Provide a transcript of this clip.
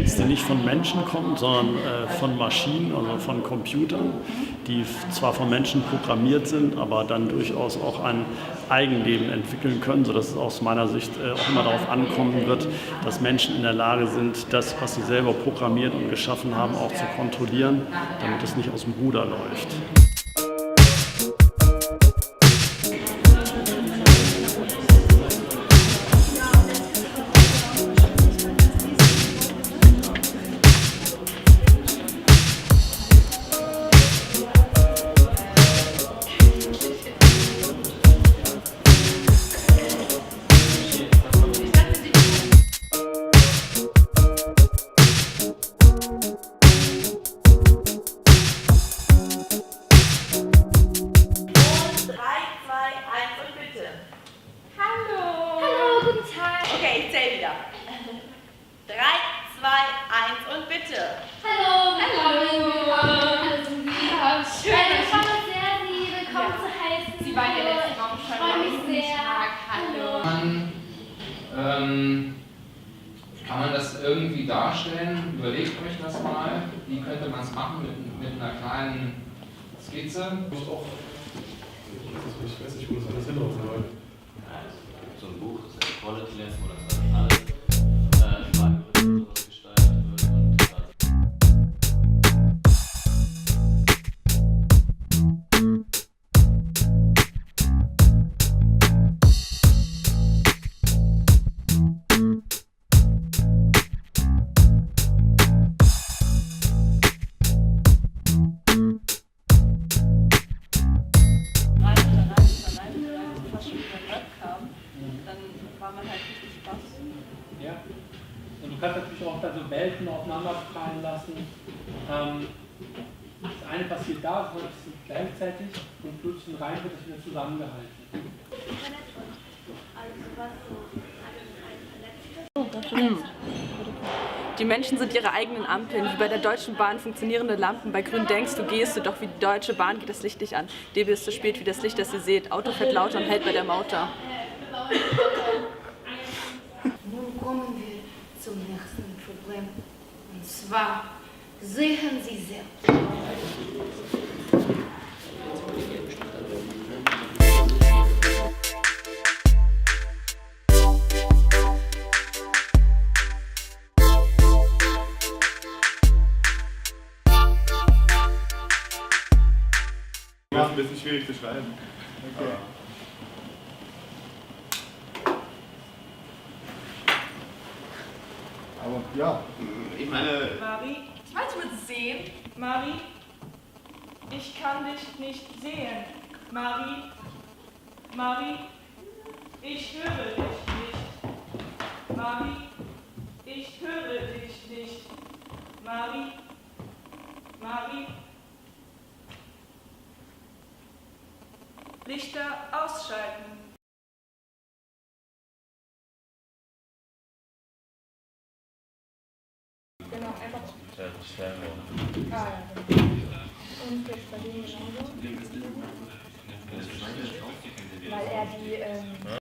Text, der nicht von Menschen kommt, sondern von Maschinen, also von Computern, die zwar von Menschen programmiert sind, aber dann durchaus auch ein Eigenleben entwickeln können, sodass es aus meiner Sicht auch immer darauf ankommen wird, dass Menschen in der Lage sind, das, was sie selber programmiert und geschaffen haben, auch zu kontrollieren, damit es nicht aus dem Ruder läuft. Okay, ich zähle wieder. 3, 2, 1 und bitte. Hallo, hallo. Schön. Ich freue mich sehr, Sie willkommen zu heißen. Sie waren ja letzte Woche schon. Ich freue mich sehr. Hallo. Kann man das irgendwie darstellen? Überlegt euch das mal. Wie könnte man es machen mit einer kleinen Skizze? Ich weiß nicht, wo das alles hinlaufen soll. So ein Buch, das heißt Quality Lens, wo dann alles im Algorithmus gesteuert wird und dann war man halt richtig Spaß. Ja. Und du kannst natürlich auch dann so Welten aufeinander fallen lassen. Das eine passiert da, das passiert gleichzeitig und plötzlich rein wird das wieder zusammengehalten. Die Menschen sind ihre eigenen Ampeln. Wie bei der Deutschen Bahn funktionierende Lampen. Bei grün denkst du, gehst du, doch wie die Deutsche Bahn geht das Licht nicht an. DB ist so spät wie das Licht, das ihr seht. Auto fährt lauter und hält bei der Mauter. Nun kommen wir zum nächsten Problem. Und zwar sehen Sie selbst. Das ist ein bisschen schwierig zu schreiben. Okay. Aber ja, ich meine... Mari, was willst du sehen? Mari, ich kann dich nicht sehen. Mari, Mari, ich höre dich nicht. Mari, ich höre dich nicht. Mari, Mari. Lichter ausschalten. Genau, einfach. ja. Und jetzt bei dem genauso. Weil er die